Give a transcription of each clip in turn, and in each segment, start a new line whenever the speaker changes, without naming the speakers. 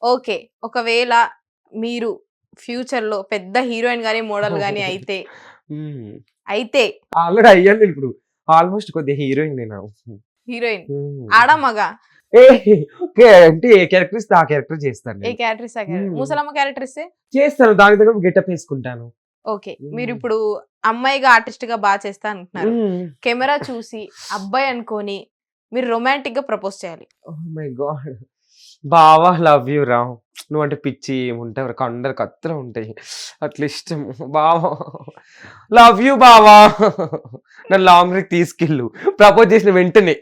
Okay. ఒకవేళ మీరు ఫ్యూచర్‌లో పెద్ద హీరోయిన్ గాని, మోడల్ గాని అయితే
హ్మ్.
అయితే
ఆల్రెడీ అయ్యాను నేనిప్పుడు. ఆల్‌మోస్ట్ కొద్దిగా హీరోయిన్ నేను.
హీరోయిన్
హ్మ్.
ఆడా? మగా?
ఏ అంటే ఏ క్యారెక్టర్ ఇస్తే ఆ క్యారెక్టర్ చేస్తాను
ఏ
నేను.
క్యారెక్టర్ ఇస్తే ఆ క్యారెక్టర్.
హ్మ్.
ముసలమ్మ క్యారెక్టర్ ఇస్తే?
చేస్తాను. దానికి తగ్గట్టు గెటప్ ఏసుకుంటాను.
ఓకే.
హ్మ్.
మీరిప్పుడు అమ్మాయిగా, ఆర్టిస్ట్‌గా చేస్తా అంటున్నారు.
హ్మ్.
కెమెరా చూసి అబ్బాయి అనుకోని మీరు రొమాంటిక్‌గా ప్రపోజ్ చేయాలి.
Oh my God! బావా లవ్ యూ రా. నువ్వంటే పిచ్చి ఏముంటాయి అందరికి అత్తరే ఉంటాయి. అట్లా ఇష్టం. బావా లవ్ యూ బావా. నన్ను లాంగ్ డ్రైవ్‌కి తీసుకెళ్ళు. ప్రపోజ్ చేసిన వెంటనే.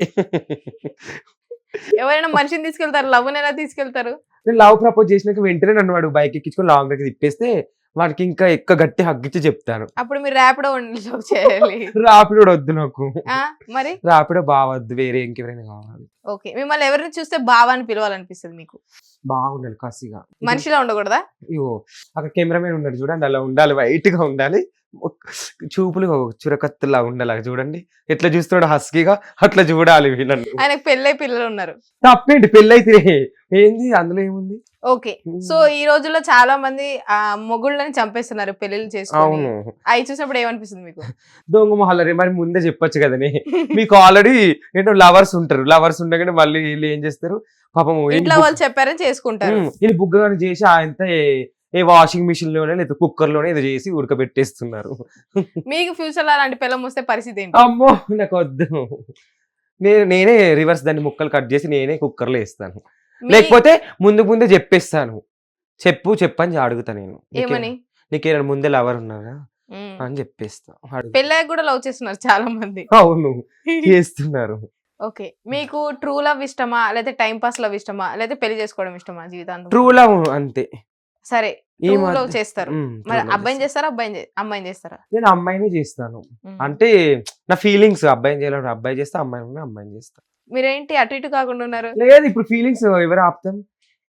ఎవరైనా మనిషిని తీసుకెళ్తారు. లవ్‌ని ఎలా తీసుకెళ్తారు?
నేను లవ్ ప్రపోజ్ చేసినాక వెంటనే నన్ను వాడు బైక్ ఎక్కించుకొని లాంగ్ డ్రైవ్‌కి తిప్పేస్తే వాడికి ఇంకా గట్టి హగ్ ఇచ్చి చెప్తాను.
అప్పుడు మీరు ర్యాపిడో లవ్ చేయాలి.
రాపిడో వద్దు నాకు.
ఆ! మరి?
రాపిడో బావొద్దు. వేరే ఇంకెవరైనా కావాలి.
ఓకే. మిమ్మల్ని ఎవరిని చూస్తే బావ అని పిలవాలనిపిస్తది మీకు?
బాగుండాలి కసిగా.
మనిషిలా ఉండకూడదా?
ఇగో అక్కడ కెమెరామెన్ ఉన్నాడు చూడండి. అలా ఉండాలి. వైట్‌గా ఉండాలి. చూపులు చురకత్తులాగా ఉండాలి చూడండి. ఎట్లా చూస్తున్నాడో హస్కీగా అట్లా చూడాలి వీళ్ళని.
ఆయనకు పెళ్ళై పిల్లలున్నారు.
తప్పేంటి పెళ్లయితే ఏంది అందులో ఏముంది?
ఓకే. సో, ఈ రోజుల్లో చాలా మంది మొగుళ్ళని చంపేస్తున్నారు పెళ్ళిళ్ళు చేసుకొని.
అవును.
అయి చూసినప్పుడు ఏమనిపిస్తుంది మీకు?
దొంగ మొహాలరే మరి ముందే చెప్పొచ్చు కదనే. మీకు ఆల్రెడీ ఏంటో లవర్స్ ఉంటారు. లవర్స్ ఉండగానే మళ్ళీ వీళ్ళు ఏం చేస్తారు? పాపం
ఇంట్లో వాళ్ళు చెప్పారని చేసుకుంటారు.
ఈయన బుగ్గగాని చేసి ఆయనతో ఏ వాషింగ్ మిషన్ లోనే లేదా కుక్కర్ లోనే ఏదో చేసి ఉడకబెట్టేస్తున్నారు.
మీకు ఫ్యూచర్‌లో అలాంటి పెళ్ళం వస్తే పరిస్థితి ఏంటి?
అమ్మో! నాకొద్దు. నేనే రివర్స్ దాన్ని ముక్కలు కట్ చేసి నేనే కుక్కర్‌లో ఏస్తాను.
మీ
లేకపోతే ముందే చెప్పేస్తాను. చెప్పని అడుగుతా నేను.
ఏమని?
నీకేమైనా ముందే లవర్ ఉన్నారా?
హ్మ్.
అని చెప్పేస్తా.
పెళ్ళయ్యాక కూడా లవ్ చేస్తున్నారు చాలా మంది.
అవును. చేస్తున్నారు.
ఓకే. మీకు ట్రూ లవ్ ఇష్టమా? లేతే టైమ్ పాస్ లవ్ ఇష్టమా? లేతే పెళ్లి చేసుకోవడం ఇష్టమా జీవితాంతం?
ట్రూ లవ్ అంతే.
సరే.
ఈ
ట్రూ
మధ్య
లవ్ చేస్తారు.
ట్రూ
మరి
లవ్
అబ్బాయిని
చేస్తా.
చేస్తారా? అమ్మాయిని చేస్తారా?
నేను అమ్మాయినే చేస్తాను.
హ్మ్.
అంటే నా ఫీలింగ్స్ అబ్బాయిని చేయాలంటే అబ్బాయి చేస్తా, అమ్మాయిని చేస్తా.
మీరేంటి అటు ఇటు కాకుండా ఉన్నారు?
లేదు ఇప్పుడు ఫీలింగ్స్ ఎవరు ఆపుతాం?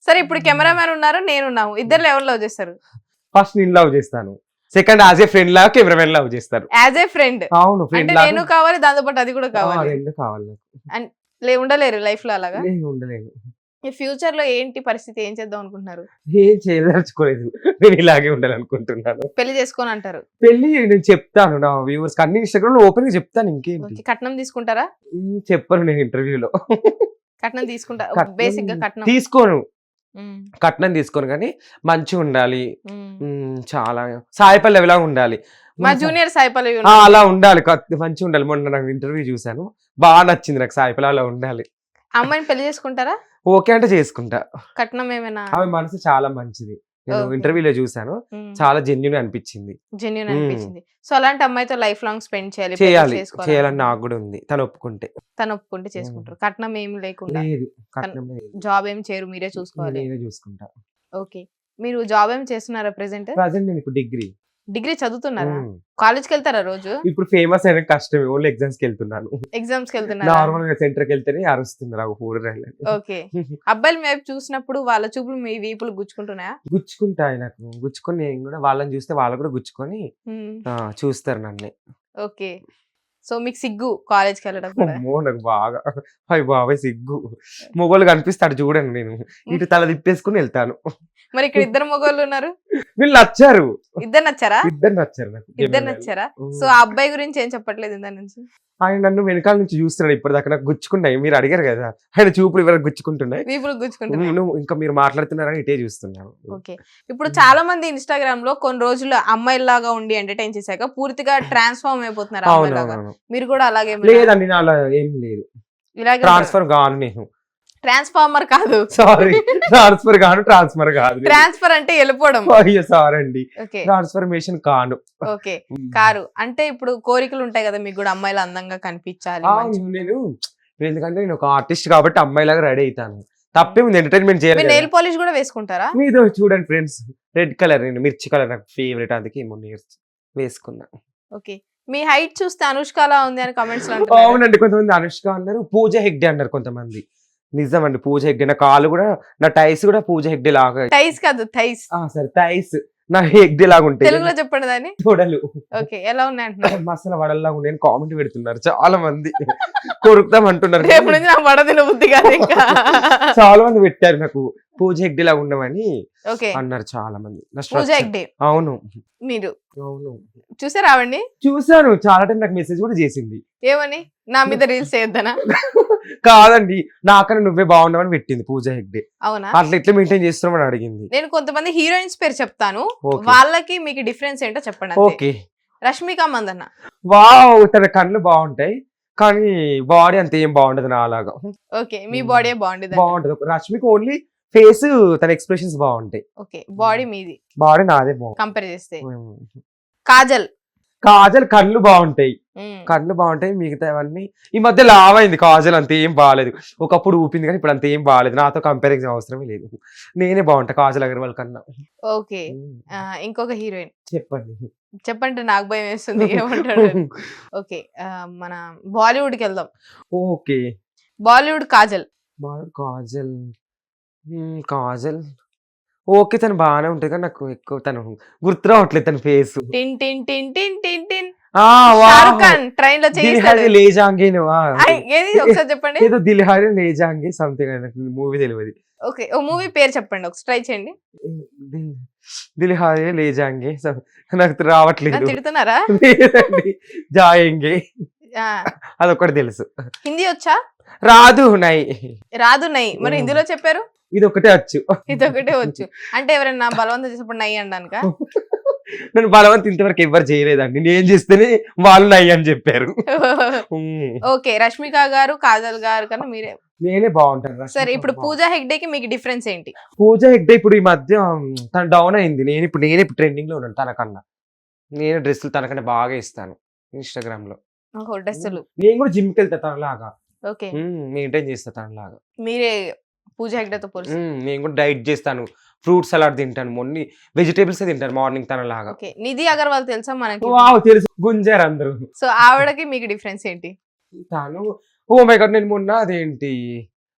సరే ఇప్పుడు కెమెరామెన్ ఉన్నారు, నేనున్నాము. ఇద్దరిలో ఎవరు లవ్ చేస్తారు?
ఫస్ట్ నేను లవ్ చేస్తాను. సెకండ్ యాస్ ఏ ఫ్రెండ్ లాగా కెమెరామెన్ లవ్ చేస్తారు.
As a friend.
అవును. ఫ్రెండ్
అంటే
లాగా
నేను కావాలి, దాంతో పాటు అది కూడా కావాలి.
2 కావాలి నాకు.
ఉండలేరు లైఫ్‌లో అలాగా?
నేను ఉండలేను.
ఈ ఫ్యూచర్‌లో ఏంటి పరిస్థితి? ఏం చేద్దాం అనుకుంటున్నారు?
ఏం చేయదలుచుకోలేదు. నేను ఇలాగే ఉండాలనుకుంటున్నాను.
పెళ్లి చేసుకోను అంటారు.
పెళ్లి నేను చెప్తాను నా వ్యూవర్స్‌కి అన్ని ఇన్‌స్టాగ్రామ్‌లో ఓపెన్‌గా చెప్తాను ఇంకేంటి.
ఓకే. కట్నం తీసుకుంటారా?
చెప్పను నేను ఇంటర్వ్యూలో.
కట్నం తీసుకుంటా.
కట్నం
బేసిక్‌గా కట్నం.
తీసుకోను.
హ్మ్.
కట్నం తీసుకోను గానీ మంచిగుండాలి.
హ్మ్.
చాలా సాయి పల్లవిలాగా ఉండాలి.
మా జూనియర్ సాయి పల్లవి
ఆ!
ఉన్నారు.
అలా ఉండాలి. మంచిగుండాలి. మొన్న నాకు ఇంటర్వ్యూ చూసాను. నచ్చింది నాకు సాయి పల్లవి అలా ఉండాలి.
అమ్మాయిని పెళ్లి చేసుకుంటారా?
ఓకే అంటే చేసుకుంటా.
కట్నం ఏమైనా?
ఆమె మనసు చాలా మంచిది. నేను
ఓకే.
ఇంటర్వ్యూలో చూసాను.
హ్మ్.
చాలా జెన్యూన్ అనిపించింది.
జెన్యూన్ అనిపించింది. సో అలాంటి అమ్మాయితో లైఫ్ లాంగ్ స్పెండ్ చేయాలి.
చేయాలని
చేసుకోవాలని
నాకు కూడా ఉంది. తను ఒప్పుకుంటే.
తను ఒప్పుకుంటే చేసుకుంటారు. కట్నం ఏమి లేకుండా.
లేదు. కట్నం లేదు.
జాబ్ ఏం చేయరు, మీరే చూసుకోవాలి.
నేనే చూసుకుంటా.
ఓకే. మీరు జాబ్ ఏం చేస్తున్నారా ప్రెజెంట్?
ప్రెజెంట్ నేను ఇప్పుడు డిగ్రీ.
డిగ్రీ చదువుతున్నారా? కాలేజ్‌కి వెళ్తారా రోజు?
ఇప్పుడు ఫేమస్ అయిన కష్టమే. ఓన్లీ ఎగ్జామ్స్‌కి వెళ్తున్నాను.
ఎగ్జామ్స్‌కి వెళ్తున్నారా?
నార్మల్‌గా సెంటర్‌కి వెళ్తేనే అరుస్తున్నారు ఊరగాయలని.
ఓకే. అబ్బాయిల వైపు చూసినప్పుడు వాళ్ళ చూపులు మీ వీపులు గుచ్చుకుంటున్నాయా?
గుచ్చుకుంటాయి నాకు. గుచ్చుకొని నేను కూడా వాళ్ళని చూస్తే వాళ్ళు కూడా గుచ్చుకొని చూస్తారు నన్నే.
ఓకే. సో మీకు సిగ్గు కాలేజ్‌కి వెళ్ళడం కూడా?
అమ్మో! నాకు బాగా. అయ్య బాబోయ్! సిగ్గు. మొగోళ్ళు కనిపిస్తే అటు చూడను నేను. ఇటు తల తిప్పేసుకొని వెళ్తాను.
మరి ఇక్కడ ఇద్దరు మగోళ్ళు ఉన్నారు.
వీళ్ళు నచ్చారు.
ఇద్దరు నచ్చారా?
ఇద్దరు నచ్చారు నాకు.
ఇద్దరు నచ్చారా? సో ఆ అబ్బాయి గురించి ఏం చెప్పట్లేదు ఇందా నుంచి?
ఆయన నన్ను వెనకాల నుంచి చూస్తున్నాడు ఇప్పటిదాకా నాకు గుచ్చుకున్నాయి. మీరు అడిగారు కదా! ఆయన చూపులు ఇవరకు గుచ్చుకుంటున్నాయి.
వీపులు గుచ్చుకుంటున్నాయి.
ఇంకా మీరు మాట్లాడుతున్నారని ఇటే చూస్తున్నాను.
ఓకే. ఇప్పుడు చాలా మంది ఇన్‌స్టాగ్రామ్‌లో కొన్ని రోజులు అమ్మాయిల్లాగా ఉండి ఎంటర్‌టైన్ చేశాక పూర్తిగా ట్రాన్స్‌ఫార్మ్ అయిపోతున్నారు అమ్మాయిలాగా. మీరు కూడా అలాగే
లేదండి నా అలా ఏం లేదు.
ఇలాగే
ట్రాన్స్‌ఫర్ గాను నేను.
ట్రాన్స్‌ఫార్మర్ కాదు.
సారీ. ట్రాన్స్‌ఫర్ కాదు.
ట్రాన్స్‌ఫర్ అంటే వెళ్ళిపోవడం.
అయ్యో! సారీ అండి.
ఓకే.
ట్రాన్స్‌ఫర్మేషన్ కాను.
ఓకే. కారు. అంటే ఇప్పుడు కోరికలు ఉంటాయి కదా మీకు కూడా అమ్మాయిలు అందంగా కనిపించాలి.
ఎందుకంటే నేను ఒక ఆర్టిస్ట్ కాబట్టి అమ్మాయిలాగా రెడీ అవుతాను. తప్పేముంది ఎంటర్‌టైన్‌మెంట్ చేయాలి.
నెయిల్ పాలిష్ కూడా వేసుకుంటారా?
మీదో చూడండి ఫ్రెండ్స్. రెడ్ కలర్ మిర్చి కలర్ నాకు ఫేవరెట్ అందుకే మొన్న వేసుకున్నా.
ఓకే. మీ హైట్ చూస్తే అనుష్కలా ఉంది అని కామెంట్స్‌లో అంటున్నారు.
అవునండి. కొంతమంది అనుష్క అన్నారు. పూజ హెగ్డే అన్నారు కొంతమంది. నిజమండి పూజ హెగ్డే. నా కాళ్ళు కూడా నా టైస్ కూడా పూజ హెగ్డే లాగా.
టైస్ కాదు థైస్.
సరే థైస్. నా ఎగ్ది లాగా ఉంటాయి
తెలుగులో చెప్పండి దాన్ని.
తొడలు
ఓకే, ఎలా ఉన్నాయి అంటున్నారు?
మసాలా వడల్లాగా ఉన్నాయి కామెంట్ పెడుతున్నారు చాలా మంది. కొరుకుతాం అంటున్నారు.
రేపు నుంచి నా వడ తిన బుద్ధి కాదు ఇంకా.
చాలా మంది పెట్టారు నాకు పూజ హెగ్డే లాగా ఉండమని
ఓకే,
అన్నారు చాలా మంది. నా
పూజ
structure-
హెగ్డే
అవును
మీరు
అవును
చూసారా ఆవిడ్ని?
చూసాను చాలా టైం నాకు మెసేజ్ కూడా చేసింది.
ఏమని? నా మీద రీల్స్ చేయొద్దనా?
కాదండి నాకన్నా నువ్వే బాగున్నావని పెట్టింది పూజ హెగ్డే.
అవునా?
అట్లా ఎట్లా మెయింటైన్ చేస్తున్నామని అడిగింది.
నేను కొంతమంది హీరోయిన్స్ పేరు చెప్తాను,
Okay.
వాళ్ళకి మీకు డిఫరెన్స్ ఏంటో చెప్పండి అంతే.
ఓకే
రష్మిక మందన్న.
వావ్ తన కళ్ళు బాగుంటాయి కానీ బాడీ అంత ఏం బాగుండదు నా అలాగా.
ఓకే, మీ బాడీ బాగుండేది.
బాగుంటది రష్మిక ఓన్లీ ఫేస్ తన ఎక్స్ప్రెషన్స్ బాగుంటాయి.
ఓకే, బాడీ మీది
బాడీ నాదే బాగుంది.
కంపేర్ చేస్తే. కాజల్.
కాజల్ కళ్ళు బాగుంటాయి
మ్మ్.
కళ్ళు బాగుంటాయి మిగతావన్నీ ఈ మధ్య లావైంది. కాజల్ అంత ఏం బాగాలేదు. ఒకప్పుడు ఊపింది కానీ ఇప్పుడు అంత ఏం బాగాలేదు. నాతో కంపారిజన్ అవసరమే లేదు. నేనే బాగుంటా కాజల్ అగర్వాల్ కన్నా.
ఓకే, ఇంకొక హీరోయిన్
చెప్పండి.
చెప్పంటే నాకు భయం వేస్తుంది ఏమంటాడు. ఓకే, మన బాలీవుడ్ కి వెళ్దాం.
ఓకే
బాలీవుడ్ కాజల్.
కాజల్ కాజల్ ఓకే తను బాగానే ఉంటుంది కానీ నాకు ఎక్కువ తను గుర్తు రావట్లేదు తన ఫేస్.
టిన్ టిన్ టిన్ టిన్ టిన్ టిన్. షారుఖ్ ఖాన్ ట్రైన్ లో చేయిస్తాడు.
లేజాంగే
ఏది ఒకసారి చెప్పండి.
ఏదో దిల్హారి లేజాంగే సంథింగ్ మూవీ తెలియదు.
ఓకే, ఓ మూవీ పేరు చెప్పండి ఒకసారి ట్రై చేయండి.
దిల్హారి లేజాంగే నాకు రావట్లేదు.
నన్ను తిడుతున్నారా?
లేదండి జాయంగే
ఆ,
అదొకటి తెలుసు.
హిందీ వచ్చా?
రాదు నై
రాదు నై. మరి హిందీలో చెప్పారు.
ఇది ఒకటే వచ్చు.
ఇదొకటే వచ్చు అంటే ఎవరైనా బలవంతం చేసినప్పుడు నై అనడానిక?
నన్ను బలవంత ఇంతవరకు ఎవరు చేయలేదండి. నేను చేస్తేనే వాళ్ళు నై అని చెప్పారు.
ఓకే, రష్మిక గారు కాజల్ గారు కన్నా మీరే
నేనే బాగుంటాను.
సరే. ఇప్పుడు పూజా హెగ్డేకి మీకు డిఫరెన్స్ ఏంటి?
పూజ హెగ్డే ఇప్పుడు ఈ మధ్య తను డౌన్ అయింది. నేనే ఇప్పుడు ట్రెండింగ్ లో ఉన్నాను తనకన్నా. నేను డ్రెస్సులు తనకన్నా బాగా ఇస్తాను ఇన్స్టాగ్రామ్ లో.
ఓహో, డ్రెస్సులు.
నేను కూడా జిమ్ కి వెళ్తా తనలాగా.
ఓకే,
మెయింటైన్ చేస్తా తనలాగా.
మీరే పూజా హెగ్డేతో పోల్చి.
నేను కూడా డైట్ చేస్తాను. ఫ్రూట్ సలాడ్ తింటాను. మొన్ని వెజిటేబుల్స్ తింటాను మార్నింగ్ తనలాగా.
ఓకే, నిధి అగర్వాల్ తెలుసా మనకి?
వావ్ తెలుసు గుంజారు అందరూ.
సో ఆవిడకి మీకు డిఫరెన్స్ ఏంటి?
తను ఓ మై గాడ్ నేను మొన్న అదేంటి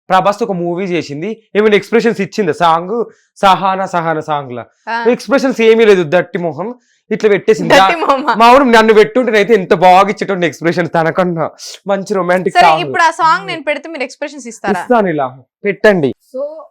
ప్రభాస్ ఒక మూవీ చేసింది ఏమైనా ఎక్స్ప్రెషన్స్ ఇచ్చింది సాంగ్ సహానా సాంగ్ లా
ఆ,
ఎక్స్ప్రెషన్స్ ఏమీ లేదు. దట్టి మొహం ఇట్లా పెట్టేసింది.
దట్టి మొహం.
మా ఊరు నన్ను పెట్టుంటేనైతే ఎంత బాగా ఇచ్చేటువంటి ఎక్స్ప్రెషన్ తనకన్నా మంచి రొమాంటిక్
సరే,
సాంగ్
ఇప్పుడు ఆ సాంగ్ నేను పెడితే మీరు ఎక్స్ప్రెషన్స్ ఇస్తారా?
ఇస్తాను ఇలా పెట్టండి.
సో